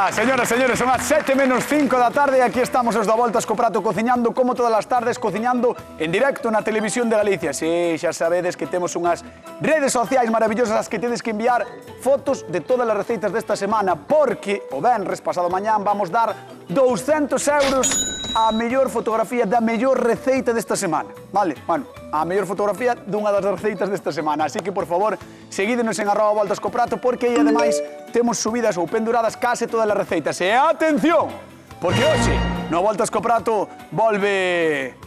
Veña, señoras, señores, son as 7:05 da tarde e aquí estamos os da Voltas co Prato cociñando como todas as tardes, cociñando en directo na Televisión de Galicia. Si, xa sabedes que temos unhas redes sociais maravillosas as que tedes que enviar fotos de todas as receitas desta semana porque o venres pasado mañán vamos dar 200 euros a mellor fotografía da mellor receita desta semana. Vale? Bueno, a mellor fotografía dunha das receitas desta semana. Así que, por favor, seguídenos en @voltascoprato porque aí, ademais, temos subidas ou penduradas case todas as receitas. E atención, porque hoxe, no Voltas co Prato, volve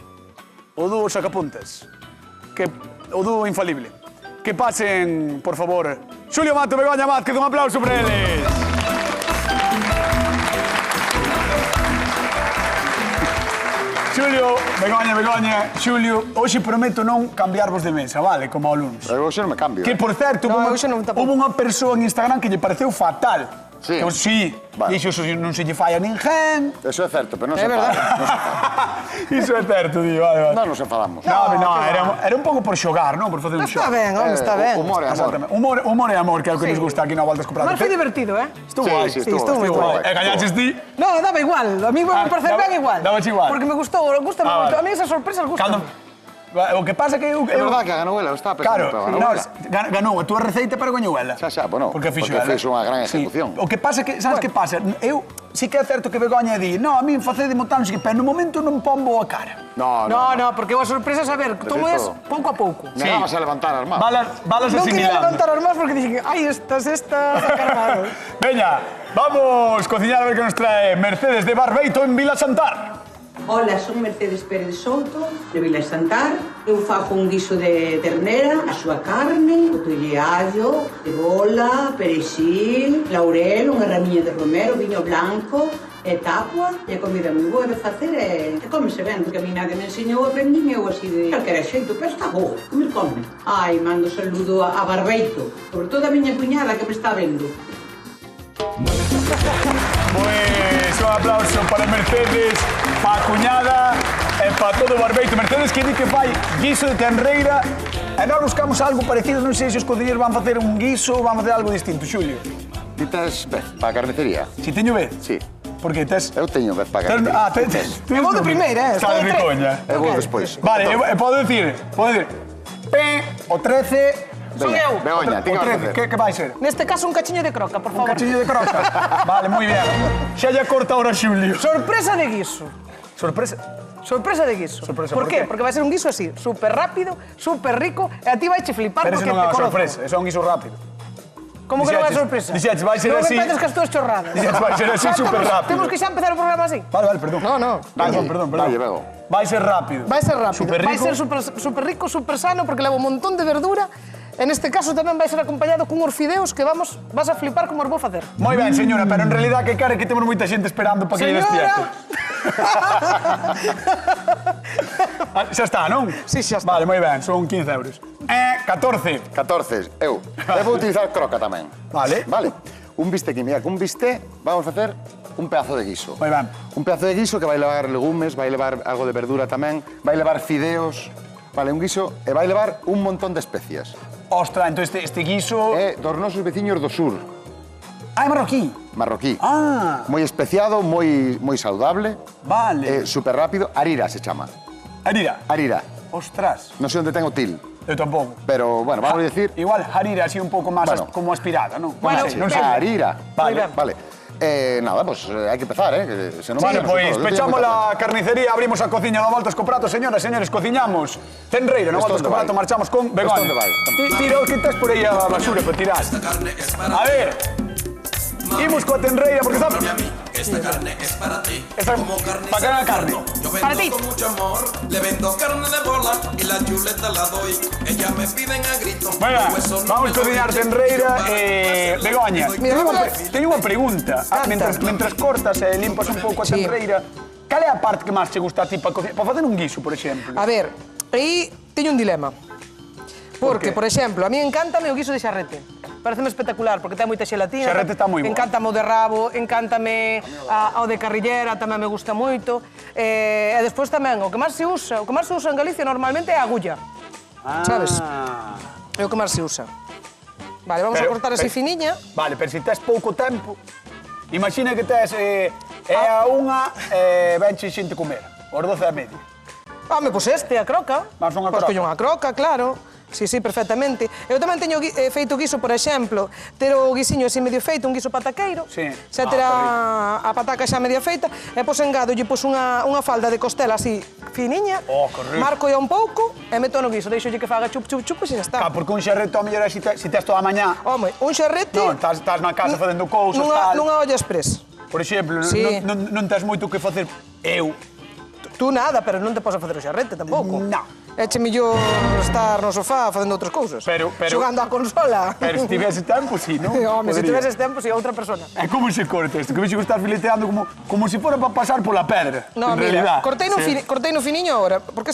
o dúo sacapuntas. O dúo infalible. Que pasen, por favor, Xulio Mato e Begoña Vázquez, un aplauso para eles. Xulio, Begoña, Xulio, hoxe prometo non cambiarvos de mesa, vale? Como ao lunes. Pero hoxe non me cambio. Que, por certo, houve unha persoa en Instagram que lle pareceu fatal. Sí. Sí, dixo, non se lle fai a ninguén. Eso é certo, pero non se enfada. Iso é certo, tío, vale. Non nos enfadamos. No, era un pouco por xogar, non? Por facer un xogo. Está ben, home, está ben. Humor e amor. Humor e amor, que é o que nos gusta aquí na Voltas co Prato. Mas foi divertido, eh? Estuvo guai. Sí, estuvo moi guai. E gañaches ti? No, daba igual. A mí me parecer ben igual. Dabache igual. Porque me gustou, gustame moito. A mí esas sorpresas gustan. O que pasa que eu... É verdad que ganou ela, está pensando, Claro, pero ganou a túa receita para gañou ela. Xa, bueno, porque fixo unha gran ejecución. O que pasa que, sabes que pasa? Eu sí que é certo que Begoña di, no, a mí facede montar, pero no momento non pombo a cara. No, porque as sorpresas, a ver, tomo es pouco a pouco. Negabas a levantar as mans. Balas Non quería asimilando. levantar as mans porque dixen, ai, estas, cargado. Veña, vamos cociñar a ver que nos trae Mercedes de Barbeito en Vila Santar. Ola, son Mercedes Pérez Souto, de Vila Santar. Eu fago un guiso de ternera, a súa carne, botolle allo, cebola, perexil, laurel, unha ramiña de romero, viño blanco e tapua. E a comida moi boa de facer e cómese ben, porque a mí nadie me enseñou, aprendín eu así de calquera xeito, pero está boa, comer come. Ai, mando saludo a Barbeito, sobre todo a miña cuñada que me está vendo. Pues un aplauso para Mercedes, para a cuñada e para todo o Barbeito. Mercedes que di que fai guiso de tenreira e nós buscamos algo parecido, non sei se os cociñeros van facer un guiso ou van facer algo distinto, Xulio. Ti tes vez para a carnicería? Si teño vez? Sí. Por que tes? Eu teño vez para a carnicería. Ah, tes. Eu vou de primeira, Está de coña. Eu vou despois. Vale, podo decir, o 13... Son eu. Begoña, ti que vas a facer? Que vai ser? Neste caso, un cachiño de croca, por favor. Un cachiño de croca. Vale, moi ben. Xa lle corta ahora Xulio. Sorpresa de guiso. Sorpresa. Sorpresa de guiso. Sorpresa, por ¿por qué? qué? Porque vai ser un guiso así, súper rápido, súper rico, e a ti vai che flipar Pero porque eso te non é unha conozco. sorpresa, eso é un guiso rápido. Como que non é sorpresa? Dixeches, vai ser non así. Non me pedes que as túas chorradas. Dixeches, vai ser así súper rápido. Temos que xa empezar o programa así. Vale, perdón. No. Perdón. Dalle, Bego. Vai ser rápido. Vai ser rápido. Súper rico. Vai ser super rico, super sano, porque leva un montón de verdura. En este caso tamén vai ser acompañado cun orfideos que vas a flipar como os vou facer. Moi ben, señora, pero en realidad que cara que temos moita xente esperando para que lle despierte. Xa está, non? Sí, xa está. Vale, moi ben, son 15 euros. 14. 14, eu. Eu vou utilizar croca tamén. Vale. Vale. Un bistec, mira, con bistec vamos a facer un pedazo de guiso. Moi ben. Un pedazo de guiso que vai levar legumes, vai levar algo de verdura tamén, vai levar fideos, vale, un guiso e vai levar un montón de especias. Ostra, entón este guiso... É dos nosos veciños do sur, Ah, é marroquí. marroquí. Ah. Moi especiado, moi saudable, Vale. super rápido, arira se chama. Harira. Arira. Ostras. Non sei onde ten o til, Eu tampouco. pero, bueno, vamos a decir... Igual harira así un pouco máis Bueno. como aspirada, non? Bueno, non sei. Arira. Vale. Vale. Nada, pues hai que empezar, que se non Vale, vai, pois nosotros, pechamos yo tengo la carnicería, abrimos a cociña no Voltas co Prato, señoras, señores, cociñamos. Tenreira, no Voltas co Prato, marchamos con Begoña. onde vai? Tira o que tes por aí a basura para tirar. A ver, imos coa tenreira, porque está... Esta carne es para ti. Esta, Como carne para que haga carne. Yo Para vendo ti. con mucho amor. Le vendo carne de bola y la chuleta la doy. Ellas me piden a gritos. Venga, Los huesos no vamos me cociñar doy. tenreira Yo e... Begoña, teño unha pregunta. Mentras cortas e limpas un pouco a Sí. tenreira, cal é a parte que máis te gusta a ti para cociñar? Para facer un guiso, por exemplo. A ver, aí teño un dilema. Porque, qué? por exemplo, a mí encántame o guiso de xarrete. Pareceme espectacular, porque ten moita xelatina. Xarrete está moi bo. Encántame o de rabo, encántame o de carrillera, tamén me gusta moito. E despois tamén, o que máis se usa en Galicia normalmente é a agulla. Sabes? É o que máis se usa. Vale, vamos a cortar así finiña. Vale, pero se tes pouco tempo... Imagina que tes a unha venche xente comer, os 12:30. Home, pois a croca. Vas a unha Pois croca. collo unha croca, claro. Sí, perfectamente. Eu tamén teño feito guiso, por exemplo, ter o guisiño así medio feito, un guiso pataqueiro. Sí. Xa ter a pataca xa media feita, e pois engadolle unha falda de costela así finiña, Oh, que rico. marco un pouco e meto no guiso, deixolle que faga chup, chup, chup, e xa está. Porque un xerreto a mellor é se tes toda a mañá. Home, un xerrete... Non, estás na casa facendo cousas, tal. Nunha olla express. Por exemplo, Sí. non tes moito que facer. Eu. Tú nada, pero non te podes facer o xerrete tampouco. No. Eche millor estar no sofá facendo outras cousas. Pero- Xogando á consola. Pero se tivese tempo, sí, non? Home, se Podería. tiveses tempo, si outra persona. É como se corta isto, que vexo que estás fileteando como se fora para pasar pola pedra. No, en mira, realidad. cortei no finiño ahora, porque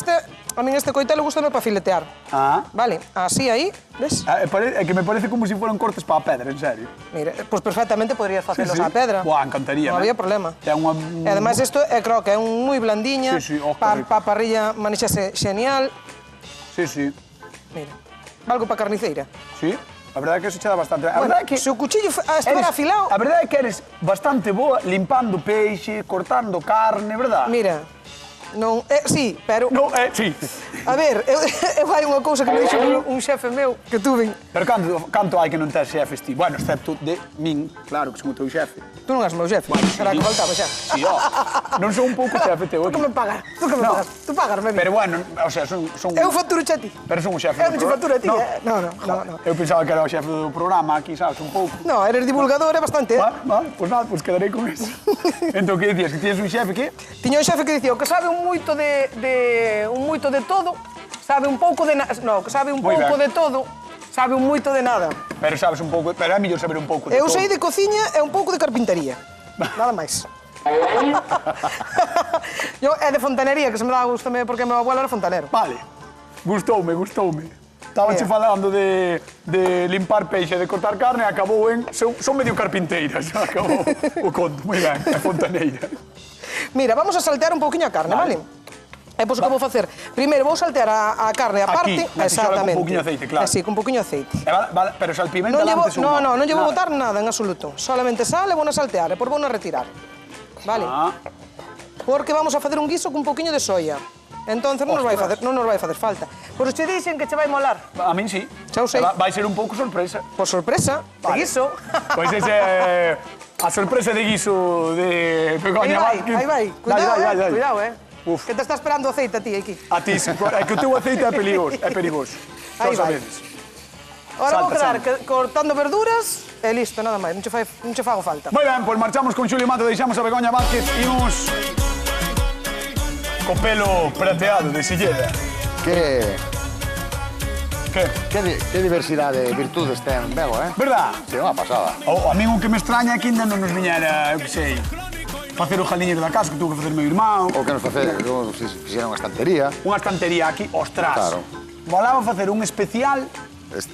a min este coitelo gustame para filetear. Ah. Vale, así aí, ves? É que me parece como se foran cortes para a pedra, en serio. Mira, pois perfectamente podrías facelos á pedra. Buah, encantaría. Non había problema. É unha... E ademais isto é croca, é un moi blandiña, Sí, oh, que pa rico. parrilla manexase xenial. Sí, sí. Mira, algo para carniceira. Sí. A verdade é que se che dá bastante... A Bueno, verdade é que... se o cuchillo estivera afilado... A verdade é que eres bastante boa limpando peixe, cortando carne, verdad? Mira, non... sí, pero... No, sí. A ver, eu hai unha cousa que me dixo un xefe meu que tuve. Pero canto hai que non tes xefes ti? Bueno, excepto de min, claro, que son o teu xefe. Tú non és meu xefe, era que faltaba xa. Sí, non son un pouco xefe teu Tú que aquí. me pagas, tú que me No. pagas. Tú pagas, Pero bueno, o sea, son Eu facturo xa ti. Pero son un xefe. Eu do non che programa. facturo a ti, No. No. Eu pensaba que era o xefe do programa aquí, sabes, un pouco. No, eres divulgador, é bastante. Vale, pues nada, pues quedarei con eso. Entón, que dicías? Que tienes un xefe que? Tiña un xefe que dicía o que sabe un moito de todo, sabe un pouco de nada. No, que sabe un Moi pouco ben. de todo, sabe un moito de nada. Pero sabes un pouco, pero é mellor saber un pouco de Eu todo. sei de cociña e un pouco de carpintería. Nada máis. Eu é de fontanería, que se me dá gustame porque meu abuelo era fontanero. Vale, gustoume. Estaba che falando de limpar peixe, de cortar carne, acabou en... Son medio carpinteiras, acabou o conto. Moi ben, é fontaneira. Mira, vamos a saltear un pouquiño a carne, vale? E pois o que vou facer? Primeiro vou saltear a carne a parte, Aquí, na tixola con pouquiño aceite, claro. Así, con pouquiño aceite. Vale, pero salpimenta Non llevo, antes ou non llevo Nada. botar nada en absoluto. Solamente sal e vou a saltear, e por vou a retirar. Vale? Ah, Porque vamos a facer un guiso con un pouquiño de soia. Entonces non nos vai facer falta. Pois che dixen que che vai molar. a min sí. Xa o sei. Vai ser un pouco sorpresa. Por sorpresa, de Vale. guiso. Pois ese é a sorpresa de guiso de Begoña Vázquez. Aí vai. Dale. Cuidado, Uf. Que te está esperando o aceite a ti aquí. A ti, sí, é que o teu aceite é perigoso. Aí Xa o vai. sabedes. Ahora vou Salta, quedar cortando verduras e listo, nada máis. Non che fago falta. Moi ben, pois marchamos con Xulio Mato, deixamos a Begoña Vázquez e uns co pelo prateado de Silleda. Que Que? diversidade de virtudes ten Bego, Verdad? Sí, unha pasada. A mí o que me extraña é que ainda non nos viñera, eu que sei, facer o jaliñeiro da casa que tuvo que facer meu irmão. O que nos fixeron unha estantería. Unha estantería aquí, ostras. Claro. Volaba facer un especial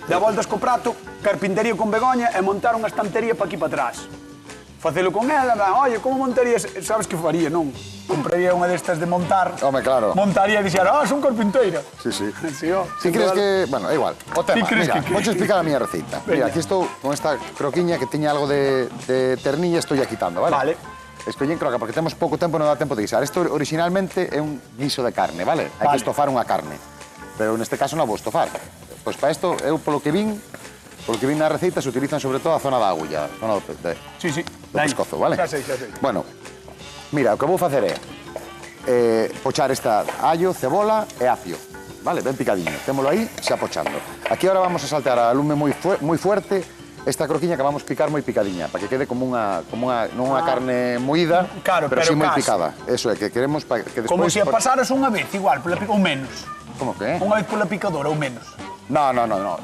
da Voltas co Prato, carpintería con Begoña e montar unha estantería para aquí para atrás. Facelo con ela, oye, como montarías? Sabes que faría, non? Compraría unha destas de montar. Home, claro. Montaría e dixera, son carpinteira. Sí, sí. Sí, ó. Si crees que... Bueno, é igual. O tema, crees mira, que- vou explicar a miña receita. Veña. Mira, aquí estou con esta croquiña que tiña algo de ternilla, estou ya quitando, vale? Vale. Escollín croca porque temos pouco tempo, non dá tempo de guisar. Isto originalmente é un guiso de carne, vale? Hai Vale. que estofar unha carne. Pero neste caso non vou estofar. Pois para isto, eu polo que vin na receita se utilizan sobre todo a zona da agulla, a zona Sí, sí. do pescozo, vale? Xa sei. Bueno, mira, o que vou facer é pochar esta allo, cebola e apio, vale? Ben picadiño. Témolo aí, xa pochando. Aquí ahora vamos a saltear a lume moi fuerte esta croquiña que vamos picar moi picadiña, para que quede como non unha carne moída, Claro, pero pero sí moi casi. picada. Eso é, que queremos para que despois... Como se a pasaras unha vez, igual, ou menos. Como que? Unha vez pola picadora ou menos. No.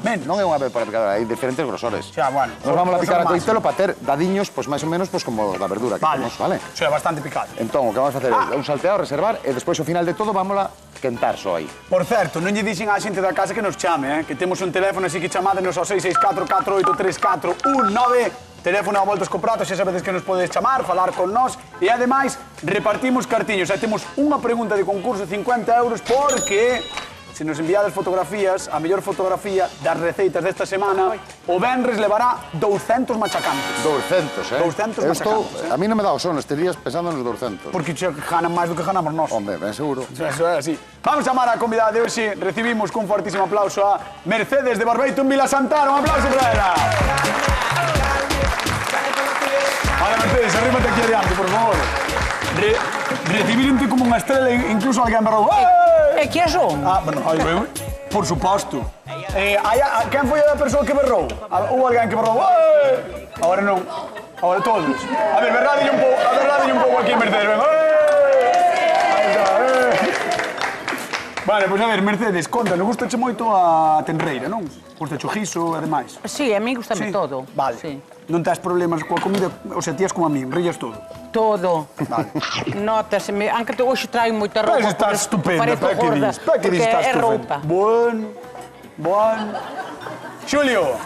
Ben. Non é unha vez para picadora, hai diferentes grosores. Xa, bueno. Nos vamos a picar a Grosor coitelo para ter dadiños, pois máis ou menos, pois como da verdura que temos, vale? O sea, bastante picado. Entón, o que vamos a facer é un salteado, reservar, e despois, ao final de todo, vámola quentar só aí. Por certo, non lle dixen á xente da casa que nos chame, que temos un teléfono, así que chamádenos ao 664-483419, teléfono a Voltas co Prato, xa sabedes que nos podedes chamar, falar con nós, e ademais repartimos cartiños, e temos unha pregunta de concurso, 50 euros, porque se nos enviades fotografías, a mellor fotografía das receitas desta semana, o venres levará 200 machacantes. 200, 200 machacantes, A mí non me dá o son estes días pensando nos 200. Porque che ganan máis do que ganamos nós. Hombre, ben seguro. Eso é así. Vamos a chamar a convidada de hoxe. Recibimos cun fortísimo aplauso a Mercedes de Barbeito en Vila Santana. Un aplauso para ela. Vale, Mercedes, arrímate aquí adiante, por favor. Recibironte como unha estrela, incluso alguén berrou. E que son? Bueno, por suposto. Quen foi a persoa que berrou? Houve alguén que berrou. Agora non. Agora todos. A ver, berradelle un pouco aquí, Mercedes. Vale, pois a ver, Mercedes, contanos, gustache moito a tenreira, non? Gustache o guiso e demais? Sí, a mí gustame todo. Vale. Sí. Non tes problemas coa comida, o sea, tías como a mí, rillas todo. Todo. Vale. Nótaseme, aunque hoxe traio moita roupa. Pero estás estupenda, Parezco gorda, que porque estás é estupenda. roupa. Bueno. Xulio,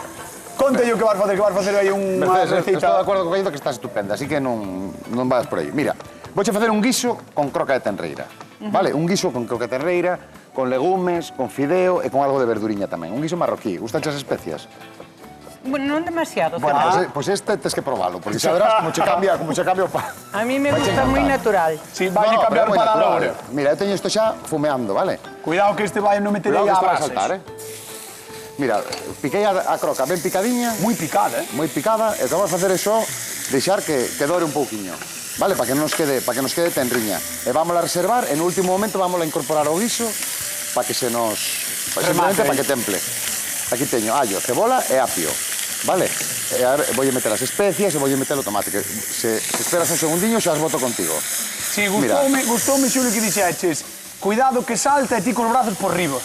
conta yo que vas facer aí unha Mercedes, receita. estou de acordo con Caído que estás estupenda, así que non vas por aí. Mira, vouche facer un guiso con croca de tenreira. Vale, un guiso con croca de tenreira, con legumes, con fideo e con algo de verduriña tamén. Un guiso marroquí. Gustache as especias? Bueno, non demasiado. Bueno, ¿sabes? pues este tes que probalo, porque xa verás como che cambia o pan. A mí me gusta moi natural. Si, vai a cambiar pero é moi para a natural. hora. Mira, eu teño isto xa fumeando, vale? Cuidado que este vai non meter Cuidado aí que a isto vai brases. saltar, Mira, piquei a croca ben picadiña, Moi picada, moi picada, e o que vamos a facer é só deixar que dore un pouquiño. Vale, para que nos quede tenriña. E vámola a reservar, e no último momento vámola a incorporar ao guiso para que se nos... Simplemente para que temple. Aquí teño allo, cebola e apio. Vale? E ahora voulle meter as especias e voulle meter o tomate, que se esperas un segundiño xa as boto contigo. Si, gustoume, Xulio, que dixeches, cuidado que salta e ti cos brazos por riba.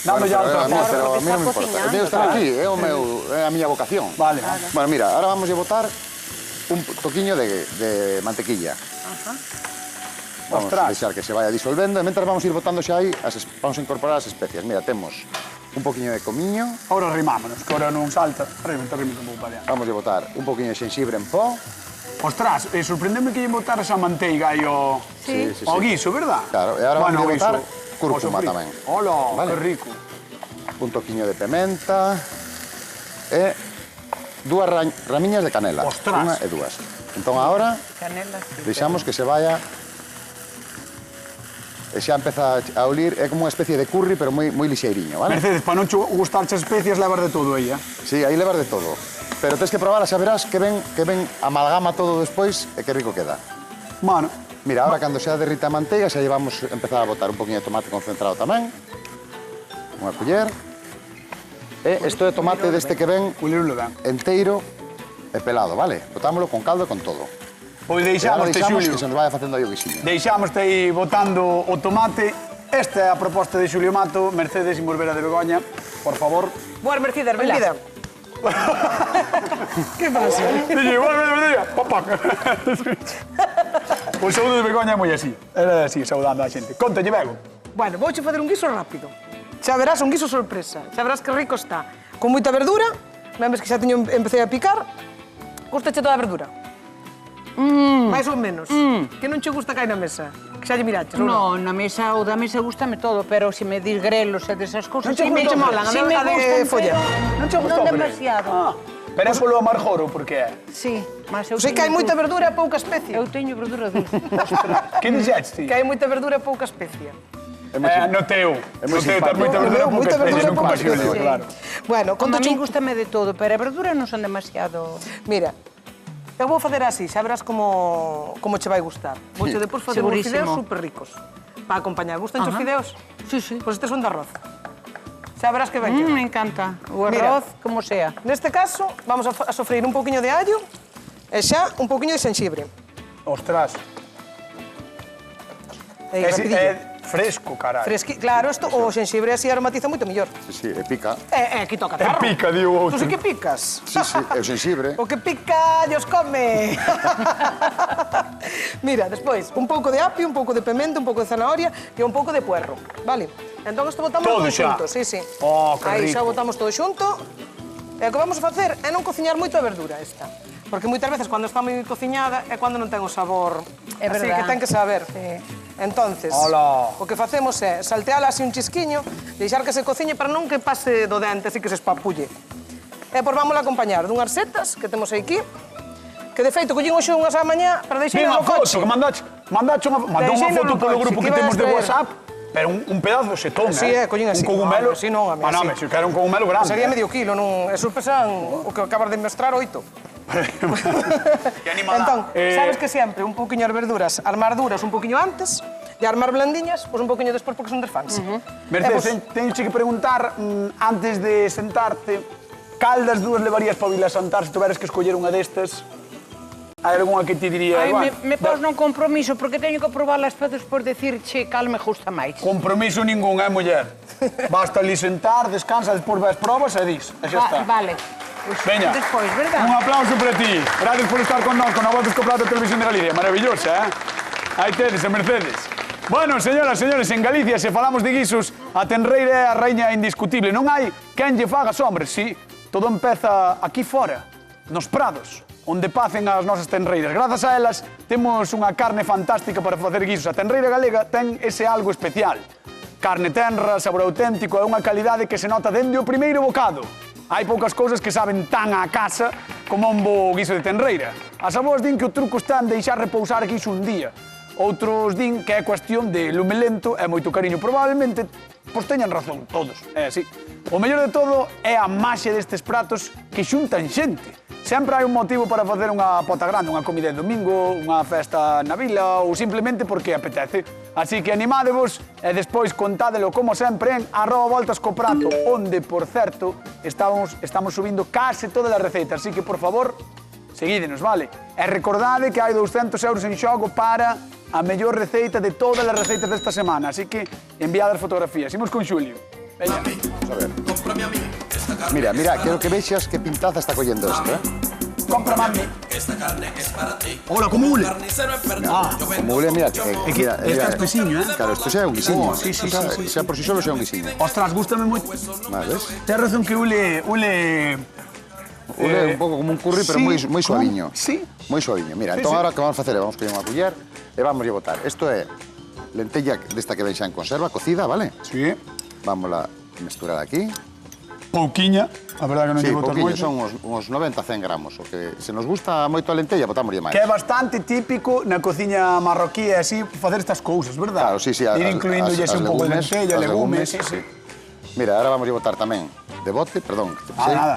Dando ya outra Bueno, forma. pero a mí non me está importa. cociñando, Debo estar aquí, é a miña vocación. Vale. Bueno, mira, ahora vamos a botar un toquiño de mantequilla. Vamos Ostras. a deixar que se vaya disolvendo e mentras vamos a ir botando xa aí, vamos a incorporar as especias. Mira, temos un poquinho de comiño, Ahora rimámonos, que ahora non salta. Rímate un pouco para allá. vamos a botar un poquinho de xenxibre en pó. Ostras, sorprendeme que lle botar esa manteiga aí ao guiso, verdad? Claro, e ahora vamos a botar guiso, cúrcuma ao sofrito. tamén. Hola, Vale. que rico. Un toquiño de pementa e dúas ramiñas de canela. Ostras. Unha e dúas. Entón, agora, Canela. deixamos que se vaya e xa empeza a olir, é como unha especie de curry, pero moi lixeiriño, vale? Mercedes, para non gustar as especias, levas de todo aí, Sí, aí levas de todo. Pero tens que probar, xa verás que ven amalgama todo despois e que rico queda. Mano, Mira, ahora cando xa derrita a manteiga, xa llevamos empezar a botar un poquinho de tomate concentrado tamén. Unha culler. E isto é tomate deste que ven culirlo ben. enteiro e pelado, vale? Botámoslo con caldo e con todo. Pois E agora deixámoste, deixamos Xulio. que se nos vaya facendo aí o guixiño. Deixámoste aí botando o tomate. Esta é a proposta de Xulio Mato. Mercedes e Morvera de Begoña, por favor. Boas, Mercedes, benvida. Que pasa? Dille, Morvera, papá. O saúdo de Begoña é moi así. Era así, saudando a xente. Contalle, Bego. Bueno, vouche facer un guiso rápido. Xa verás un guiso sorpresa. Xa verás que rico está. Con moita verdura. Vemos que xa teño empecé a picar. Gustache toda a verdura? Mais ou menos. Que non che gusta que hai na mesa? Que xa lle miraches, ou non? No, na mesa ou da mesa gustame todo, pero se me dis grelos e desas cousas... Non che gustan? Molan, sí a me de gustan, folla. pero Non che gustou, Non Belén? demasiado. Pero é polo amargor ou por que é? Sí, mas eu Sei que hai teño moita dulce. verdura e pouca especia. Eu teño verdura dulce. Que dixetes ti? Que hai moita verdura e pouca especia. No teu. No teu, tes moita No verdura meu, pouca moita verdura especie, e non como pouca a Xulio, especia. claro. Bueno, Como a contache mí gustame de todo, pero a verdura non son demasiado... Mira, eu vou facer así, xa verás como che vai gustar. Vouche depois facer uns segurísimo. fideos super ricos. Para acompañar. Gustan os Ajá. fideos? Sí, sí. Pois estes son de arroz. Xa verás que ben queda. Me encanta. O Mira. arroz, como sea. Neste caso, vamos a sofreír un pouquiño de allo e xa un pouquiño de xenxibre. Ostras. E rapidillo. É fresco, carai. Claro, isto, o xenxibre así aromatiza moito mellor. Sí, e pica. Aquí toca tarro. pica, di o outro. Tú sí que picas. Sí, e o xenxibre. O que pica, Dios come. Mira, despois, un pouco de apio, un pouco de pemento, un pouco de zanahoria e un pouco de puerro, vale? Entón, isto botamos Todo todo xa? xunto, sí, sí. Oh, que Aí rico. xa botamos todo xunto. E o que vamos a facer é non cociñar moito a verdura esta. Porque moitas veces, cando está moi cociñada, é cando non ten o sabor É así verdad. que ten que saber. Sí. Entonces, Ola. o que facemos é salteala así un chisquiño, deixar que se cociñe para non que pase do dente, así que se espapulle. E por vámola acompañar dunhas setas que temos aquí, que de feito collín hoxe unhas á mañá para deixar Mira no unha foto, coche. que mandou unha Deixeino foto no polo coche, grupo que que temos ibas de ver. WhatsApp, pero un pedazo de xetón, Sí, collín así. Un cogumelo. No, así non, home, Ah, non, así. se quera un cogumelo grande. Sería medio kilo, non? Esos pesan o que acabas de mostrar 8. Que animada. Entón, sabes que sempre un pouquiño as verduras, armar duras un pouquiño antes e armar blandiñas, pois un pouquiño despois porque son desfans. Mercedes, teño que preguntar, antes de sentarte, cal das dúas levarías para vir a sentar se tuveras que escoller unha destas? Hai algunha que ti diría, Ai, bueno, me pos non compromiso, porque teño que probarlas para despois decirche cal me gusta máis. compromiso ningún, muller? Basta ali sentar, descansa, despois vas probas e dis, e xa está. Vale. Pois Veña, despois, verdad? un aplauso para ti. Gracias por estar con nós, con a Voltas co Prato Televisión de Galicia. Maravillosa, Aí tedes, a Mercedes. Bueno, señoras, señores, en Galicia, se falamos de guisos, a tenreira é a reiña indiscutible. Non hai quen lle faga sombra, sí. Todo empeza aquí fora, nos prados, onde pacen as nosas tenreiras. Grazas a elas, temos unha carne fantástica para facer guisos. A tenreira galega ten ese algo especial. Carne tenra, sabor auténtico, é unha calidade que se nota dende o primeiro bocado. Hai poucas cousas que saben tan á casa como un bo guiso de tenreira. As avós din que o truco está en deixar repousar guiso un día. Outros din que é cuestión de lume lento e moito cariño. Probablemente, pois teñan razón, todos. É así. O mellor de todo é a maxia destes pratos que xuntan xente. Sempre hai un motivo para facer unha pota grande, unha comida de domingo, unha festa na vila ou simplemente porque apetece. Así que animádevos e despois contádelo como sempre en @voltascoprato, onde, por certo, estamos subindo case todas as receitas. Así que, por favor, seguídenos, vale? E recordade que hai 200 euros en xogo para a mellor receita de todas as receitas desta semana. Así que enviad as fotografías. Imos con Xulio. Veña. A ver. Cómprame a mí esta carne. Mira, quero que vexas que pintaza está collendo isto, Compra, mami. Esta carne es para ti. Hola, como ule. Carnicero enfermo. Yo vendo. Como ule, mira, mira, Este é espesiño, Claro, isto xa é un guisiño. Oh, sí, sí, Xa- sí, sí. Xa por si solo xa é un guisiño. Ostras, gústame moito. Vales? Tens razón que ule... Ule é un pouco como un curry, pero sí, moi suaviño. Sí. Moi suaviño. Mira, Sí, entón sí. agora que vamos facer é vamos coller unha culler e vamos a botar. Isto é lentella desta que ven xa en conserva, cocida, vale? Sí. Vámola mesturar aquí. Pouquiña. A verdade que non Sí, lle botas pouquinho, moito. son uns 90-100 gramos. O que se nos gusta moito a lentella, botámoslle máis. Que é bastante típico na cociña marroquí e así facer estas cousas, verdad? Claro, sí, sí. Ir incluindo as un pouco de legumes, lentella, as legumes, sí, sí. Mira, ahora vamos a botar tamén de bote, perdón, que te pisei. Nada.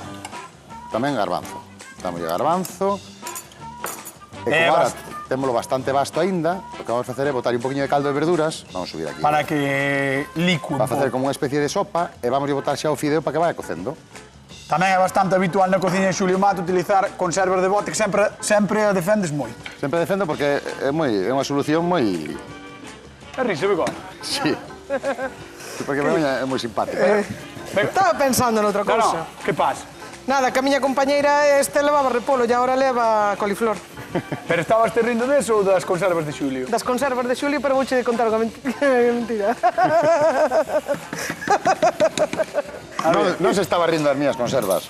Tamén garbanzo. Damos garbanzo. E como ahora témolo bastante vasto aínda, o que vamos a facer é botar un poquinho de caldo de verduras, vamos a subir aquí. Para que licue Para un facer pouco. como unha especie de sopa e vamos a botar xa o fideo para que vaya cocendo. Tamén é bastante habitual na cociña de Xulio Mato utilizar conservas de bote que sempre a defendes moito. Sempre defendo porque é unha solución moi... É risa, Bigón. Sí. Porque para mí é moi simpática. Estaba pensando noutra No, cousa. no, que pasa? Nada, que a miña compañeira este levaba repolo e agora leva coliflor. Pero estabas te rindo deso ou das conservas de Xulio? Das conservas de Xulio, pero vouche contar unha mentira. Non se estaba rindo das mías conservas.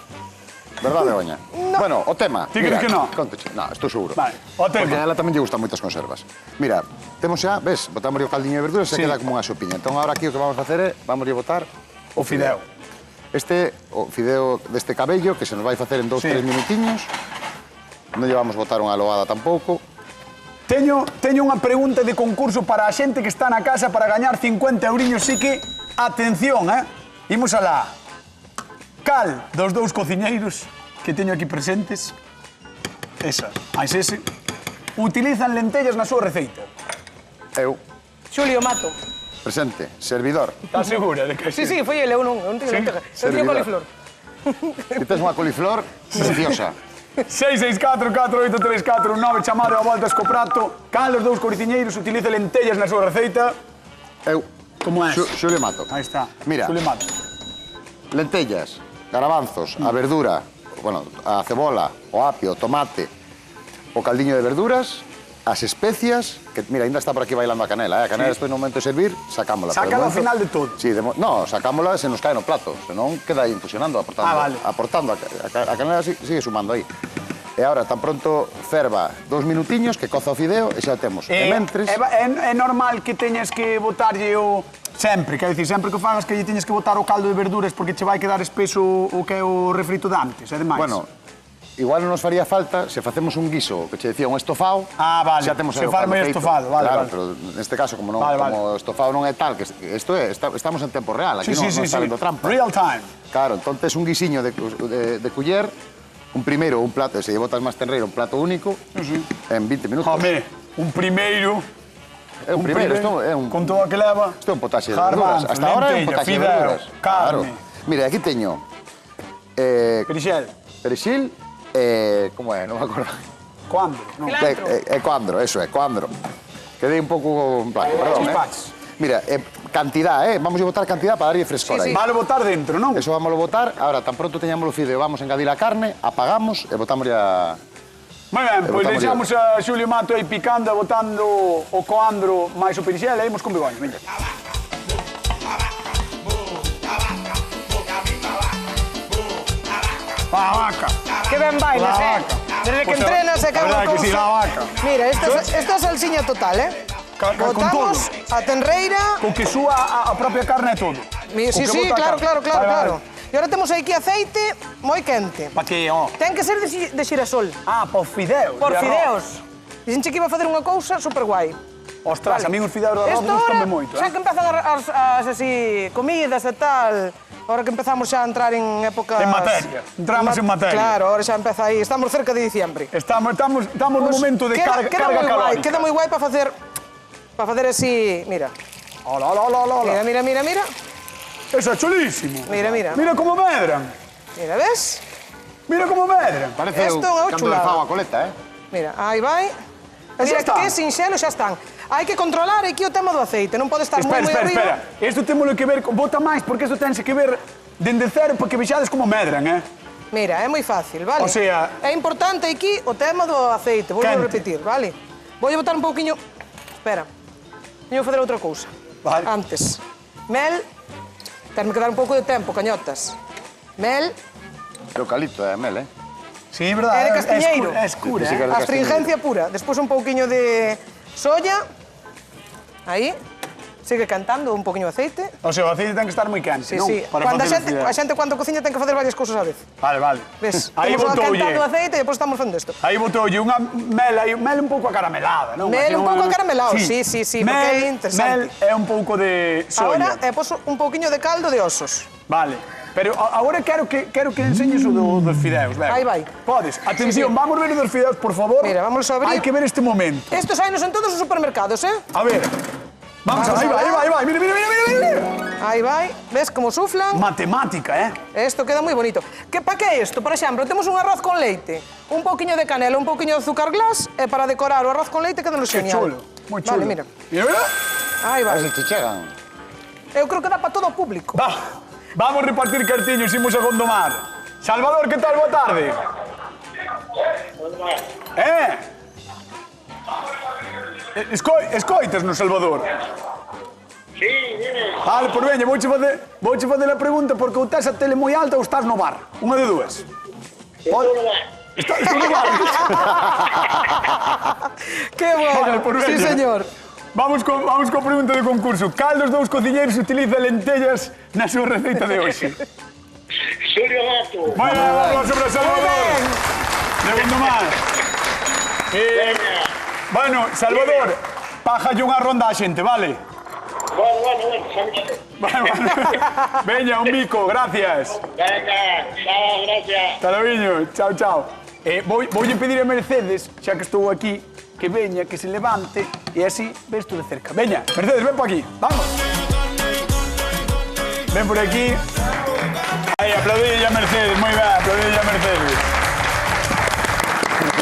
Verdad, Begoña? Bueno, o tema. Ti crees que no? Conteche. No, estou seguro. Vale, o tema. Porque a ela tamén lle gustan moitas conservas. Mira, temos xa, ves, botamos o caldiño de verduras e Sí. queda como unha sopiña. Entón, agora aquí o que vamos a facer é, vamos a botar O fideo. este, o fideo deste cabello, que se nos vai facer en 2-3 Sí. minutiños. Non lle vamos botar unha loada tampouco. Teño unha pregunta de concurso para a xente que está na casa para gañar 50 euriños. Sí que, atención, Imos alá. Cal dos dous cociñeiros que teño aquí presentes, esa, máis ese, utilizan lentellas na súa receita? Eu, Xulio Mato. presente, servidor. Estás segura de que Sí, sí, foi ele, eu non teño Sí, lenteja. Eu teño servidor. coliflor. Que tes unha coliflor preciosa. 664-4834-9, chamado a Voltas co Prato. Cal dos dous cociñeiros utiliza lentellas na súa receita? Eu. Como é? Xulio Mato. Aí está. Mira, Xulio Mato. lentellas, garabanzos, a verdura, bueno, a cebola, o apio, o tomate, o caldiño de verduras, as especias, que mira, ainda está por aquí bailando a canela, A canela despois no momento de servir, sacámola. Pero Sácala ao momento- final de todo. Sí, no, sacámola se nos cae no plato, senón queda aí infusionando, aportando. Ah, vale. Aportando, a canela sigue sumando aí. E agora, tan pronto ferva 2 minutiños, que coza o fideo, e xa o temos. E mentres... É normal que teñas que botarlle o... Sempre, quero dicir, sempre que fagas que lle teñas que botar o caldo de verduras porque che vai quedar espeso o que é o refrito de antes, e demais. Bueno, igual non nos faría falta se facemos un guiso, que che decía, un estofado. Ah, vale, xa temos se o fai caldo moi feito. estofado, vale, claro, vale. pero neste caso, como, non, Vale, vale. como o estofado non é tal, que isto é, estamos en tempo real, aquí non está vendo trampa. Real time. Claro, entonces un guisiño de culler, un primeiro, un plato, se lle botas máis tenreiro, un plato único, en 20 minutos. Home, un primeiro... É un primeiro, isto é un... Con todo o que leva... Isto é un potaxe de verduras. Hasta ahora é un potaxe de verduras. Carne. Mira, aquí teño... Perixel. Perexil, como é? Non me acordo. Coandro. Non. Coandro, eso é, coandro. Quedei un pouco... Perdón, Mira, cantidad, vamos a botar cantidad para darlle frescor aí. Vale botar dentro, non? Eso vamos a botar, ahora tan pronto teñamos o fideo, vamos a engadir a carne, apagamos e botamos ya... Moi ben, pois deixamos a Xulio Mato aí picando e botando o coandro máis o perixel e imos con Begoña, veña. La vaca. Que ben bailas, Desde que entrenas e que é unha cousa... que si, la vaca. Mira, esta é salsiña total, Botamos a tenreira... Con que súa a propia carne e todo. Sí, claro. E agora temos aquí aceite moi quente. Pa que, Ten que ser de xirasol. Ah, por fideos. Por fideos. Dixenche que iba a facer unha cousa super guai. Ostras, a mí os fideos de arroz gustan moito. Xa que empezan as así comidas e tal, agora que empezamos xa a entrar en épocas... En materia, entramos en materia. Claro, agora xa empeza aí, estamos cerca de diciembre. Estamos no momento de carga calórica. Queda moi guai para facer así, mira. Hola. Mira. Eso é chulísimo. Mira. Mira como medran. Mira, ves? Mira como medran. Parece Esto o é unha canto de chulada. fao a coleta, Mira, aí vai. Mira que sinxelo xa están. Hai que controlar aquí o tema do aceite, non pode estar moi arriba. Espera. Isto témolo que ver, bota máis, porque isto tense que ver dende cero, porque vexades como medran, Mira, é moi fácil, vale? O sea... É importante aquí o tema do aceite, volvo a repetir, vale? Vou botar un pouquiño... Espera, teño que fazer outra cousa. Vale. Antes, mel... Terme que dar un pouco de tempo, cañotas. Mel... Eucalipto, mel, Sí, é verdade. É de castiñeiro. É escura, Astringencia pura. Despois un pouquiño de soya. Aí. Sigue cantando un pouquiño de aceite. O sea, o aceite ten que estar moi quente, non? Sí. Para Cando facer a xente cando cociña ten que facer varias cousas a vez. Vale. Ves? Aí Temos botoulle. cantando o aceite e depois estamos facendo isto. Aí botoulle unha mel un pouco acaramelada, non? Mel un pouco acaramelado, sí, porque é interesante. Mel é un pouco de soya. Agora, poso un pouquiño de caldo de osos. Vale. Pero agora quero que enseñes o dos fideos, ben. Aí vai. Podes. Atención, vamos ver o dos fideos, por favor. Mira, vamos a abrir. Hai que ver este momento. Estos hai en todos os supermercados, A ver. Vamos a ver, aí vai. Mira. Aí vai. Ves como suflan? Matemática, Isto queda moi bonito. Pa que é isto? Por exemplo, temos un arroz con leite, un pouquiño de canela, un pouquiño de azúcar glas, e para decorar o arroz con leite queda Que genial. chulo, moi chulo. Vale, mira. Mira. Aí vai. Se te chegan. Eu creo que dá para todo o público. Vamos a repartir cartiños, imos a Gondomar. Salvador, que tal? Boa tarde. Escoitas no Salvador? Sí, dime. Vale, por veña, vouche facer a pregunta porque ou estás a tele moi alta ou estás no bar. Unha de dúas. Estou no bar. Estás no bar. Que bueno. Vale, por Sí, veña. señor. Vamos coa pregunta do concurso. Cal dos dous cociñeiros utiliza lentellas na súa receita de hoxe? Xulio Mato. Moi ben, vamos sobre Salvador. De Gondomar. Bueno, Salvador, pájalle unha ronda a xente, vale? Bueno, xa me quedé. Bueno. Veña, un bico, gracias. Venga, chao, gracias. Hasta logo, chao. Voulle pedir a Mercedes, xa que estou aquí, que veña, que se levante e así ves tú de cerca. Veña, Mercedes, ven por aquí, vamos. Ven por aquí. Aí, aplaudille a Mercedes, moi ben, aplaudille a Mercedes.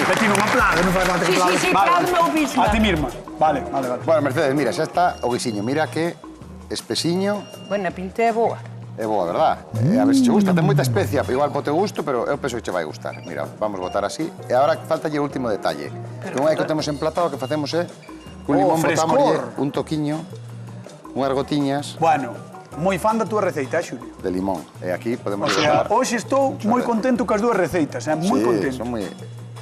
Betino, unha plaga, non fai falta que aplaudes. Sí, aplaude eu misma. A ti misma. Vale. Bueno, Mercedes, mira, xa está o guisiño. Mira que espesiño. Bueno, a pinta é boa. É boa, verdad? A ver se che gusta, ten moita especia, igual po teu gusto, pero eu penso que che vai gustar. Mira, vamos botar así. E agora faltalle o último detalle. Non é que o temos emplatado, o que facemos é cun limón botámoslle un toquiño, unhas gotiñas Bueno, moi fan da túa receita, Xulio. de limón. E aquí podemos O sea, botar... hoxe estou moi contento cas dúas receitas, moi contento. son moi...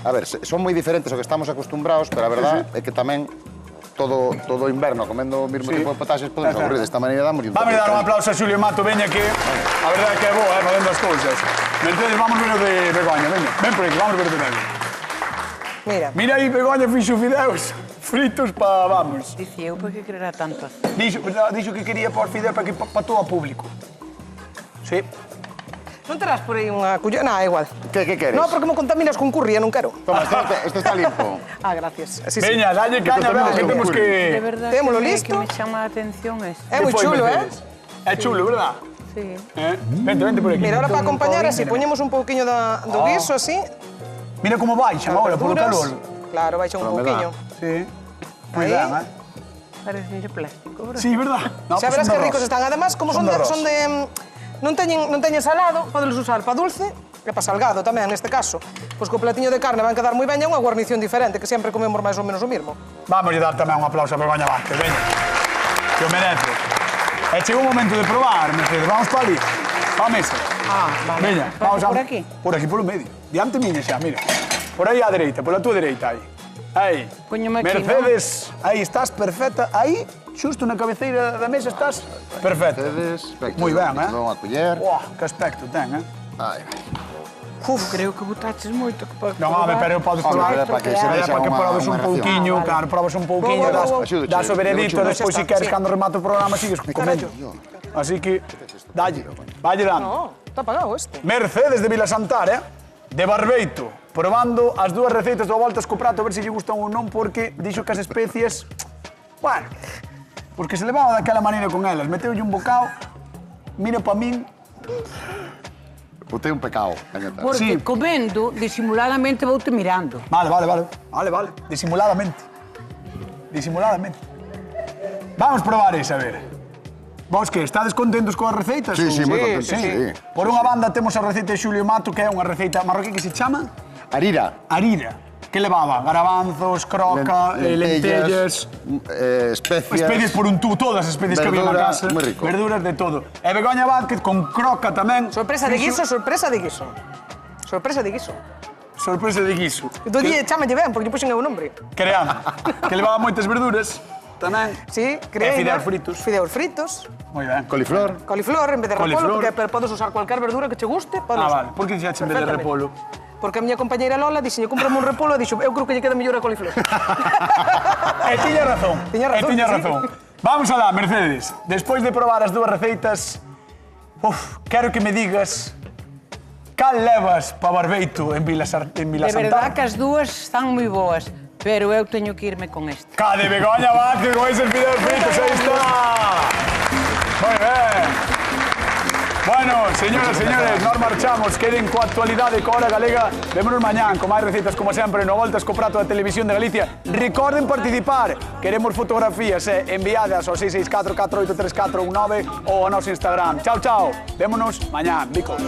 A ver, son moi diferentes ao que estamos acostumbrados, pero a verdad é que tamén todo o inverno comendo o mesmo tipo de potaxes podemos aburrir. Desta maneira damos un Vamos a dar un aplauso a Xulio Mato, veña que a verdade é que é boa, facendo as cousas. Entonces vamos ver o de Begoña, veña. Ven por aquí, vamos ver o de Begoña. Mira. Mira aí, Begoña fixo fideos fritos para, vamos. Dice eu, por que quererá tanto hacer? Dixo que quería por fideos para todo o público. Sí. Non terás por aí unha cullera? Non, igual. Que queres? Non, porque me contaminas con curry, non quero. Toma, este está limpo. Ah, gracias. Sí, sí. Veña, dalle caña, vemos que temos De que... verdad Témolo que listo. me chama a atención esto. É moi Que foi, chulo, Mercedes? É chulo, verdad? Sí. Vente por aquí. Mira, ahora para acompañar así, poñemos un pouquiño do guiso así. Mira como baixan agora, polo verduras. calor. Claro, baixa un pouquiño. Sí. Moi Aí. ben, Parece de plástico, verdad? Sí, verdad? No, Xa pues verás son que de ricos arroz. están. Además, como Son son de arroz. non teñen salado, podelos usar para dulce e para salgado tamén, neste caso. Pois co platiño de carne van quedar moi ben, é unha guarnición diferente, que sempre comemos máis ou menos o mismo. Vamos a dar tamén un aplauso a Begoña Vázquez, veña. Que o merece. E chegou o momento de probar, Mercedes. Vamos para ali, para a mesa. Vale. Veña, vamos Por aquí? Por aquí, polo medio. Diante miña xa, mira. Por aí á dereita, pola túa dereita, aí. Aí. Póñome aquí, Mercedes, aí estás perfecta. Aí, xusto na cabeceira da mesa, estás perfecta. Moi ben, Unha culler. Uah, que aspecto ten, Ai, Creo que botaches moito. Que para Non, home, pero podes probar. para que se Para vexa que unha- probes un unha reacción. pouquiño, claro, probas un pouquiño, Vou, das, vou, vou. das o veredito, Axúdache, despois, se xa está, queres, sí. cando remate o programa, sigues comendo. Así que, dalle, valle dando. No, está apagado este. Mercedes de Vilasantar, de Barbeito, probando as dúas receitas do Voltas co Prato, a ver se lle gustan ou non, porque dixo que as especies, bueno, porque se levaba daquela maneira con elas, meteulle un bocado, mira pa min, Botei un pecado. Porque Sí. comendo, disimuladamente vou-te mirando. vale, disimuladamente, Vamos probar esa, a ver. Vos que, estades contentos coas receitas? Sí, sí, Ou- moi contentos, sí. Por unha banda temos a receita de Xulio Mato, que é unha receita marroquí que se chama Arira. Arira, que levaba garabanzos, croca, lentellas, Especias. especies por un tubo, todas as especies que había na Verdura, casa. moi rico. Verduras de todo. E Begoña Vázquez con croca tamén. Sorpresa de guiso, sorpresa de guiso. Sorpresa de guiso. Sorpresa de guiso. Do día chámalle ben, porque lle puxen o nombre. Creando. Que levaba moitas verduras tamén. Sí, E creei. fideos fritos. Fideos fritos. Moi ben. Coliflor. Coliflor en vez de repolo, Coliflor. porque pero podes usar cualquier verdura que che guste. Podes. Vale. Por que dixaxe en vez de Perfectamente. repolo? Porque a miña compañeira Lola dixenlle, cómprame un repolo, e dixo, eu creo que lle queda mellor a coliflor. E tiña razón. Tiña razón, E tiña sí. razón. Vamos alá, Mercedes. Despois de probar as dúas receitas, quero que me digas cal levas pa Barbeito en De verdad Vilasantar. que as dúas están moi boas, pero eu teño que irme con esta. Ca de Begoña Vázquez con eses fideos fritos, aí está. Moi ben. Bueno, señoras e señores, nós marchamos. Queden coa actualidade coa Hora Galega. Vémonos mañán con máis recetas, como sempre, no Voltas co Prato da Televisión de Galicia. Recorden participar. Queremos fotografías enviadas ao 664 483419 ou ao noso Instagram. Chao, chao. Vémonos mañán. Bicos.